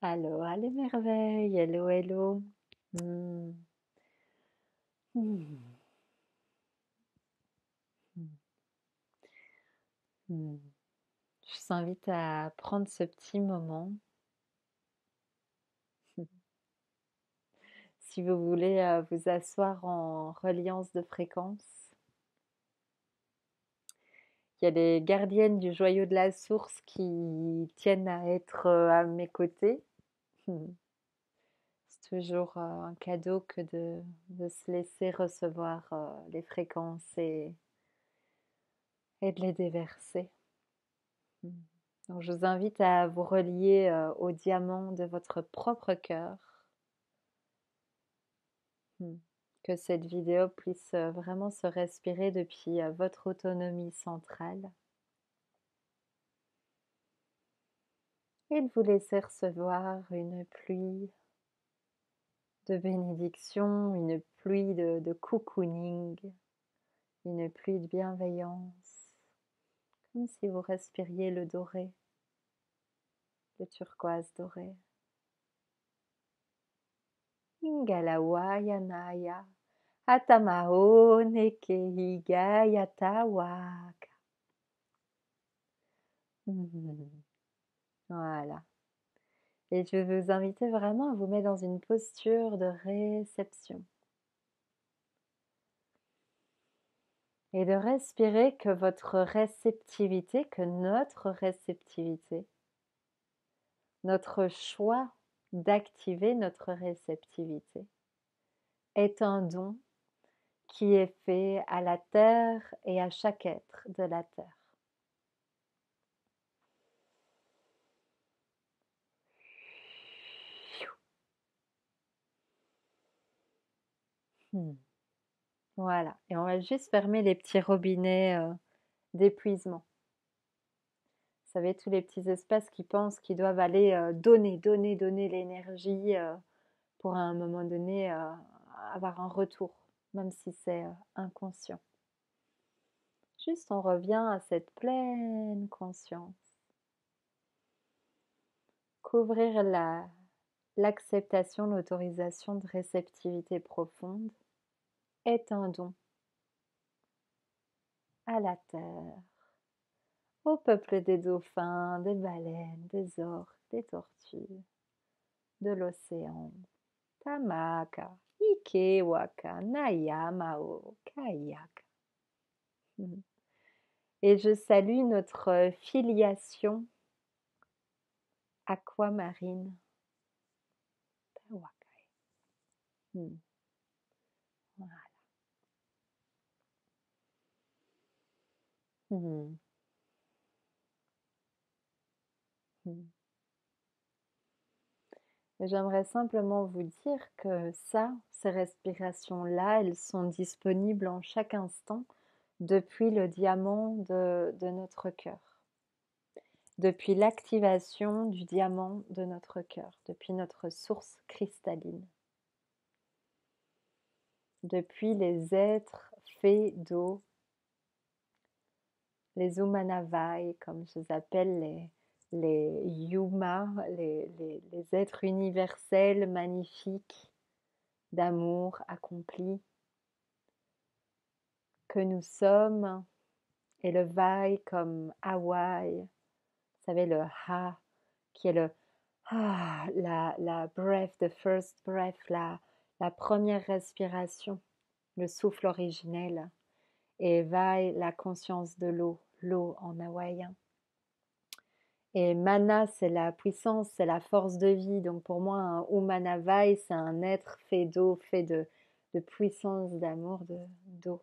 Aloha les merveilles, hello hello. Hmm, hmm, hmm, hmm. Je vous invite à prendre ce petit moment. Si vous voulez vous asseoir en reliance de fréquence, il y a les gardiennes du joyau de la source qui tiennent à être à mes côtés. Hmm. C'est toujours un cadeau que de se laisser recevoir les fréquences et de les déverser. Hmm. Donc, je vous invite à vous relier au diamant de votre propre cœur. Hmm. Que cette vidéo puisse vraiment se respirer depuis votre autonomie centrale. Et de vous laisser recevoir une pluie de bénédiction, une pluie de cocooning, une pluie de bienveillance, comme si vous respiriez le doré, le turquoise doré. Ingalawayanaya Atamaho Neke Higayatawaka. Voilà. Et je vais vous inviter vraiment à vous mettre dans une posture de réception. Et de respirer que votre réceptivité, que notre réceptivité, notre choix d'activer notre réceptivité est un don qui est fait à la Terre et à chaque être de la Terre. Voilà, et on va juste fermer les petits robinets d'épuisement. Vous savez, tous les petits espaces qui pensent qu'ils doivent aller donner l'énergie pour à un moment donné avoir un retour, même si c'est inconscient. Juste on revient à cette pleine conscience. Qu'ouvrir l'acceptation, l'autorisation de réceptivité profonde est un don à la Terre, au peuple des dauphins, des baleines, des orques, des tortues, de l'océan. Tamaka, Ikewaka, Nayamao, Kayaka. Et je salue notre filiation aquamarine. Tawakai. Voilà. Hmm. Hmm. J'aimerais simplement vous dire que ces respirations-là, elles sont disponibles en chaque instant depuis le diamant de notre cœur, depuis l'activation du diamant de notre cœur, depuis notre source cristalline, depuis les êtres faits d'eau, les Umanavai, comme je les appelle, les Yuma, les êtres universels magnifiques d'amour accompli que nous sommes, et le Vai comme Hawaï, vous savez, le Ha qui est le la breath, the first breath, la première respiration, le souffle originel, et Vai, la conscience de l'eau en hawaïen. Et Mana, c'est la puissance, c'est la force de vie. Donc pour moi, un Umanavai, c'est un être fait d'eau, fait de puissance, d'amour, d'eau.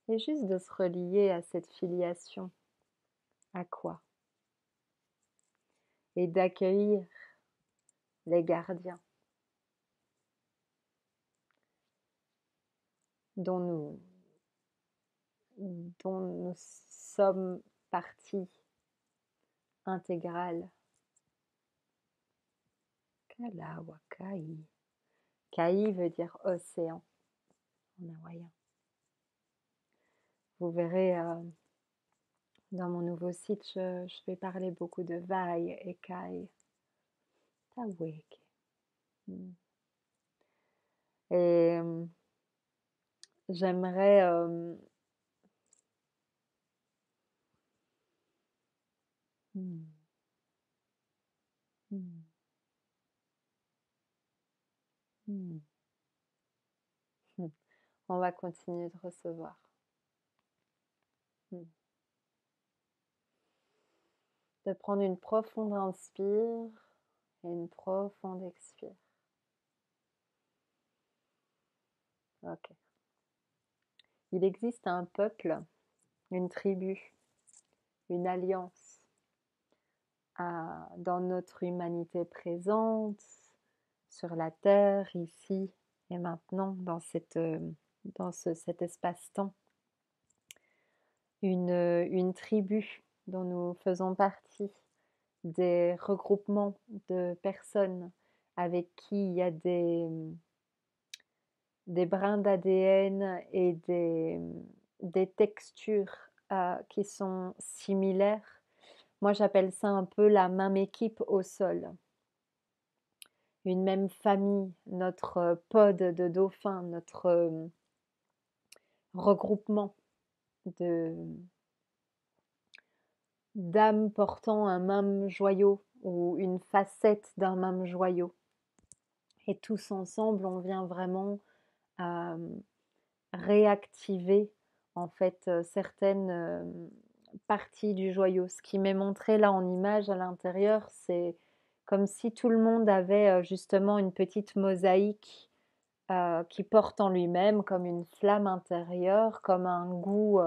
Et juste de se relier à cette filiation. À quoi? Et d'accueillir les gardiens dont nous sommes partie intégrale. Kalawakai. Kai veut dire océan en hawaïen. Vous verrez, dans mon nouveau site, je vais parler beaucoup de Vai et Kai. Tawek. Mm. Et j'aimerais hmm, hmm, hmm, hmm. On va continuer de recevoir. Hmm. De prendre une profonde inspire et une profonde expire. Ok. Il existe un peuple, une tribu, une alliance dans notre humanité présente, sur la terre, ici et maintenant, cet espace-temps. Une tribu dont nous faisons partie, des regroupements de personnes avec qui il y a des brins d'ADN et des textures qui sont similaires. Moi, j'appelle ça un peu la même équipe au sol. Une même famille, notre pod de dauphins, notre regroupement d'âmes portant un même joyau ou une facette d'un même joyau. Et tous ensemble, on vient vraiment réactiver en fait certaines parties du joyau. Ce qui m'est montré là en image à l'intérieur, c'est comme si tout le monde avait justement une petite mosaïque qui porte en lui-même comme une flamme intérieure, comme un goût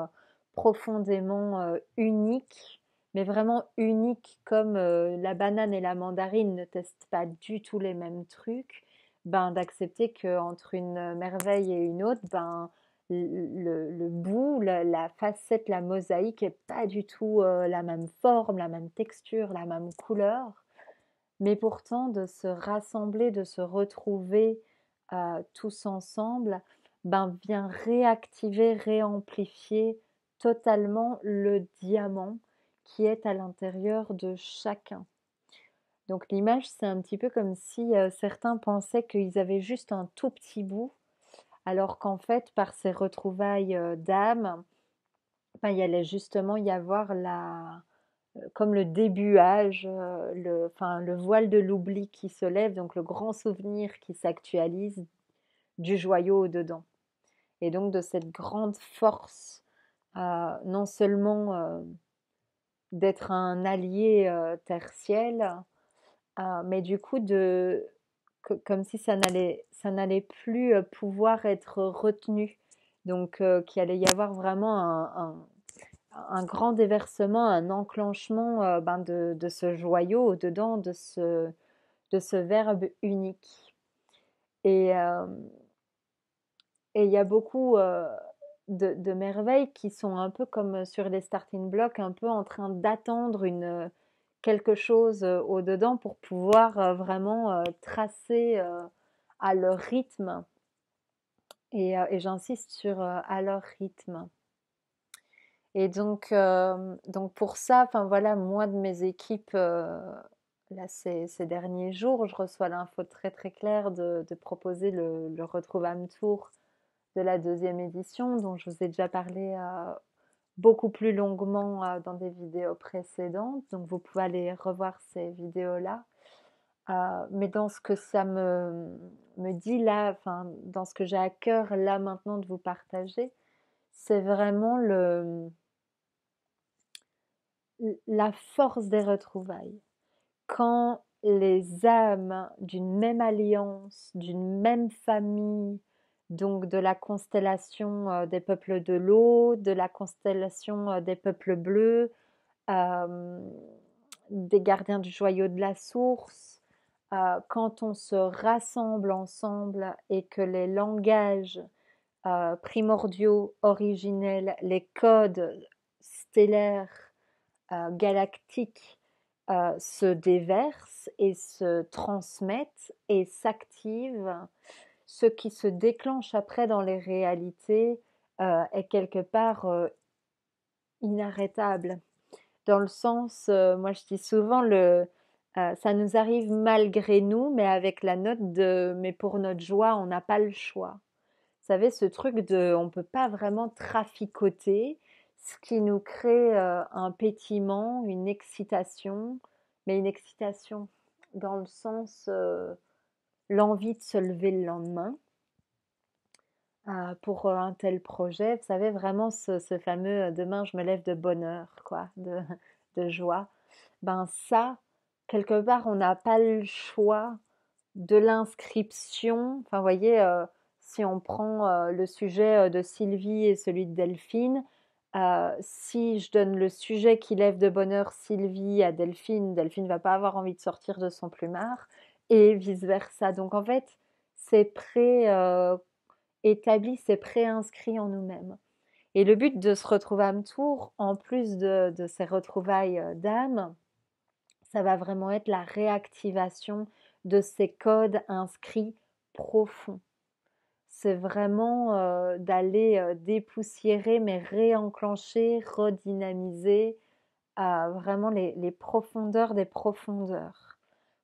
profondément unique, mais vraiment unique, comme la banane et la mandarine ne testent pas du tout les mêmes trucs, ben, d'accepter qu'entre une merveille et une autre, ben, le bout, la facette, la mosaïque est pas du tout la même forme, la même texture, la même couleur, mais pourtant de se rassembler, de se retrouver tous ensemble, ben, vient réactiver, réamplifier totalement le diamant qui est à l'intérieur de chacun. Donc l'image, c'est un petit peu comme si certains pensaient qu'ils avaient juste un tout petit bout, alors qu'en fait, par ces retrouvailles d'âme, ben, il allait justement y avoir comme le débuage, le voile de l'oubli qui se lève, donc le grand souvenir qui s'actualise du joyau au-dedans. Et donc de cette grande force, non seulement d'être un allié terre-ciel, mais du coup comme si ça n'allait plus pouvoir être retenu. Donc qu'il allait y avoir vraiment un grand déversement, un enclenchement ben de ce joyau au-dedans, de ce verbe unique. Et il y a beaucoup de merveilles qui sont un peu comme sur les starting blocks, un peu en train d'attendre quelque chose au-dedans pour pouvoir vraiment tracer à leur rythme. Et j'insiste sur à leur rythme. Et donc pour ça, enfin voilà, moi de mes équipes, là ces derniers jours, je reçois l'info très très claire de proposer le Retrouvame Tour de la deuxième édition, dont je vous ai déjà parlé beaucoup plus longuement dans des vidéos précédentes. Donc vous pouvez aller revoir ces vidéos-là. Mais dans ce que ça me dit là, enfin dans ce que j'ai à cœur là maintenant de vous partager, c'est vraiment la force des retrouvailles. Quand les âmes d'une même alliance, d'une même famille, donc de la constellation des peuples de l'eau, de la constellation des peuples bleus, euh, des gardiens du joyau de la source, quand on se rassemble ensemble et que les langages primordiaux, originels, les codes stellaires, galactiques se déversent et se transmettent et s'activent, ce qui se déclenche après dans les réalités est quelque part inarrêtable. Dans le sens, moi je dis souvent, ça nous arrive malgré nous, mais avec la note de mais pour notre joie, on n'a pas le choix. Vous savez, ce truc de on ne peut pas vraiment traficoter, ce qui nous crée un pétillement, une excitation, mais une excitation dans le sens l'envie de se lever le lendemain pour un tel projet. Vous savez, vraiment ce fameux demain je me lève de bonne heure, quoi, de joie. Ben ça, quelque part, on n'a pas le choix de l'inscription. Enfin, vous voyez, si on prend le sujet de Sylvie et celui de Delphine, si je donne le sujet qui lève de bonheur Sylvie à Delphine, Delphine va pas avoir envie de sortir de son plumard et vice-versa. Donc en fait, c'est établi, c'est préinscrit en nous-mêmes. Et le but de ce retrouver âme tour, en plus de ces retrouvailles d'âme, ça va vraiment être la réactivation de ces codes inscrits profonds. C'est vraiment d'aller dépoussiérer, mais réenclencher, redynamiser vraiment les profondeurs des profondeurs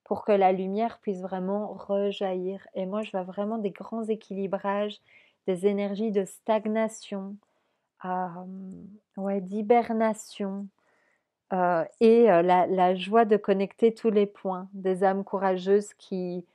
pour que la lumière puisse vraiment rejaillir. Et moi, je vois vraiment des grands équilibrages, des énergies de stagnation, ouais, d'hibernation, et la joie de connecter tous les points. Des âmes courageuses qui,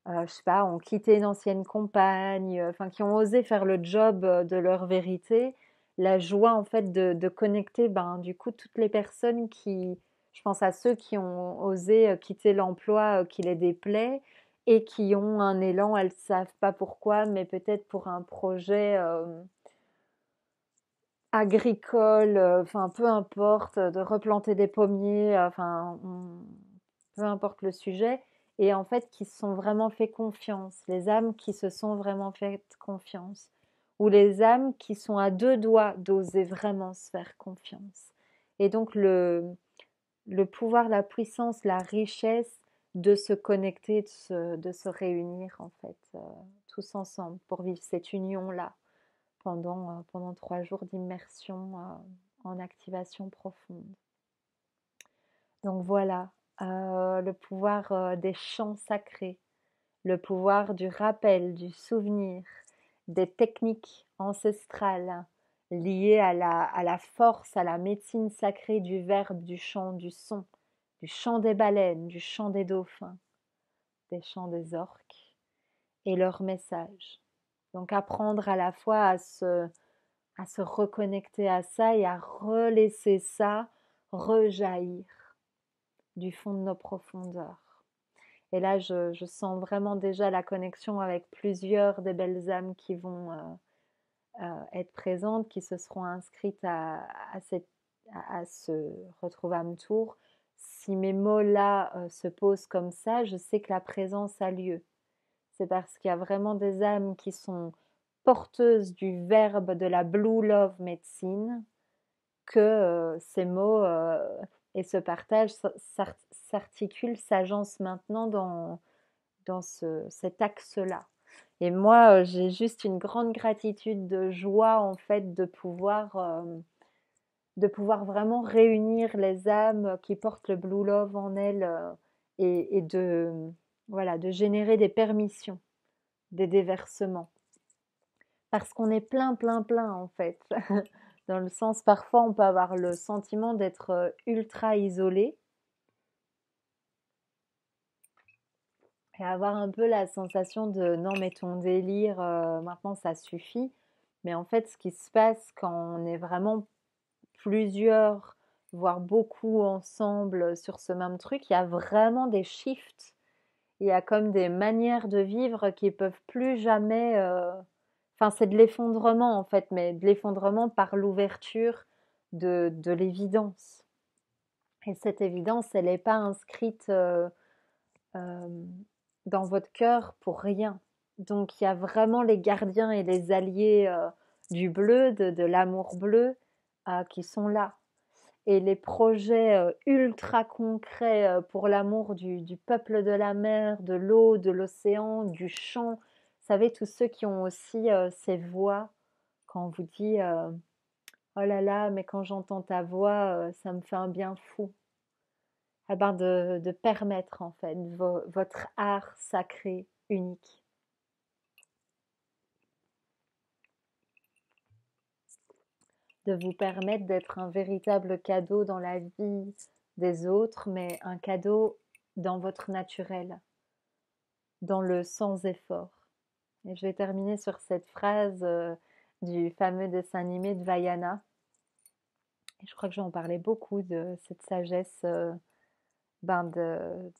je sais pas, ont quitté une ancienne compagne, enfin qui ont osé faire le job de leur vérité. La joie en fait de connecter, ben du coup toutes les personnes qui, je pense à ceux qui ont osé quitter l'emploi qui les déplaît et qui ont un élan, elles savent pas pourquoi, mais peut-être pour un projet agricole, enfin peu importe, de replanter des pommiers, peu importe le sujet, et en fait qui se sont vraiment fait confiance, les âmes qui se sont vraiment fait confiance, ou les âmes qui sont à deux doigts d'oser vraiment se faire confiance. Et donc le pouvoir, la puissance, la richesse de se connecter, de se réunir en fait, tous ensemble pour vivre cette union-là pendant 3 jours d'immersion en activation profonde. Donc voilà, le pouvoir des chants sacrés, le pouvoir du rappel, du souvenir, des techniques ancestrales liées à la force, à la médecine sacrée du verbe, du chant, du son, du chant des baleines, du chant des dauphins, des chants des orques et leur message. Donc apprendre à la fois à se reconnecter à ça et à relaisser ça rejaillir du fond de nos profondeurs. Et là, je sens vraiment déjà la connexion avec plusieurs des belles âmes qui vont être présentes, qui se seront inscrites à ce Retrouve-âme Tour. Si mes mots-là se posent comme ça, je sais que la présence a lieu. C'est parce qu'il y a vraiment des âmes qui sont porteuses du verbe de la Blue Love Medicine que ces mots et ce partage s'articulent, s'agencent maintenant dans cet axe-là. Et moi, j'ai juste une grande gratitude de joie en fait de pouvoir vraiment réunir les âmes qui portent le Blue Love en elles et voilà, de générer des permissions, des déversements. Parce qu'on est plein, plein, plein en fait. Dans le sens, parfois, on peut avoir le sentiment d'être ultra isolé et avoir un peu la sensation de non, mais ton délire, maintenant ça suffit. Mais en fait, ce qui se passe quand on est vraiment plusieurs, voire beaucoup ensemble sur ce même truc, il y a vraiment des shifts. Il y a comme des manières de vivre qui peuvent plus jamais. Enfin, c'est de l'effondrement en fait, mais de l'effondrement par l'ouverture de l'évidence. Et cette évidence, elle n'est pas inscrite euh, dans votre cœur pour rien. Donc il y a vraiment les gardiens et les alliés du bleu, de l'amour bleu, qui sont là. Et les projets ultra concrets pour l'amour du peuple de la mer, de l'eau, de l'océan, du champ. Vous savez, tous ceux qui ont aussi ces voix, quand on vous dit oh là là, mais quand j'entends ta voix, ça me fait un bien fou. Eh ben de permettre en fait votre art sacré unique. De vous permettre d'être un véritable cadeau dans la vie des autres, mais un cadeau dans votre naturel, dans le sans effort. Et je vais terminer sur cette phrase du fameux dessin animé de Vaiana. Et je crois que j'en parlais beaucoup de cette sagesse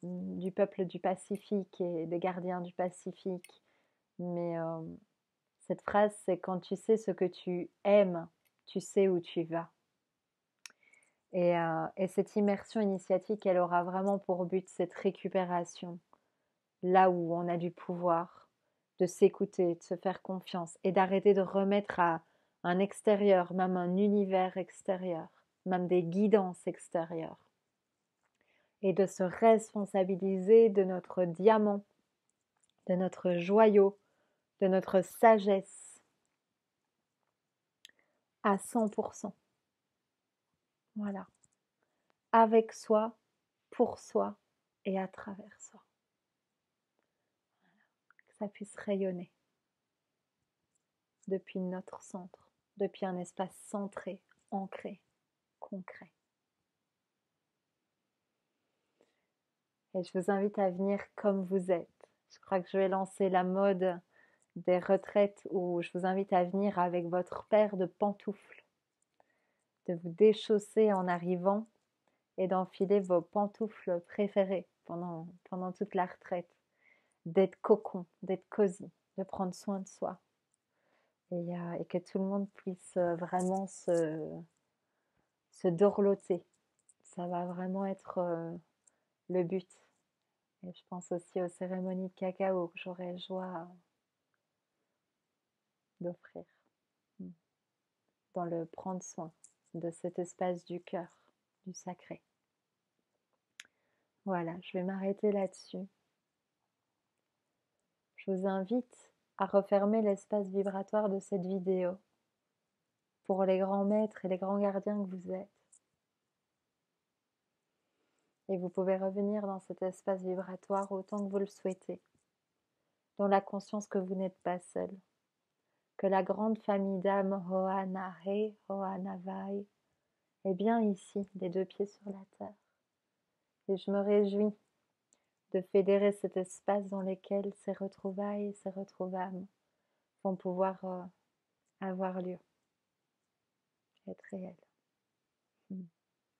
du peuple du Pacifique et des gardiens du Pacifique. Mais cette phrase, c'est quand tu sais ce que tu aimes, tu sais où tu vas. Et cette immersion initiatique, elle aura vraiment pour but cette récupération, là où on a du pouvoir, de s'écouter, de se faire confiance et d'arrêter de remettre à un extérieur, même un univers extérieur, même des guidances extérieures. Et de se responsabiliser de notre diamant, de notre joyau, de notre sagesse à 100%. Voilà. Avec soi, pour soi et à travers soi. Que ça puisse rayonner depuis notre centre, depuis un espace centré, ancré, concret. Et je vous invite à venir comme vous êtes. Je crois que je vais lancer la mode des retraites où je vous invite à venir avec votre paire de pantoufles, de vous déchausser en arrivant et d'enfiler vos pantoufles préférées pendant toute la retraite, d'être cocon, d'être cosy, de prendre soin de soi et que tout le monde puisse vraiment se dorloter. Ça va vraiment être le but. Et je pense aussi aux cérémonies de cacao que j'aurais joie d'offrir dans le prendre soin de cet espace du cœur, du sacré. Voilà, je vais m'arrêter là-dessus. Je vous invite à refermer l'espace vibratoire de cette vidéo pour les grands maîtres et les grands gardiens que vous êtes. Et vous pouvez revenir dans cet espace vibratoire autant que vous le souhaitez, dans la conscience que vous n'êtes pas seul, que la grande famille d'âmes Ho'anahe, Ho'anavai est bien ici, des deux pieds sur la terre. Et je me réjouis de fédérer cet espace dans lequel ces retrouvailles, ces retrouvailles vont pouvoir avoir lieu, être réelles,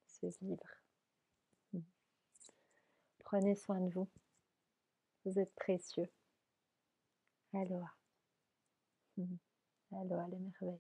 se vivre. Prenez soin de vous, vous êtes précieux. Aloha. Aloha les merveilles.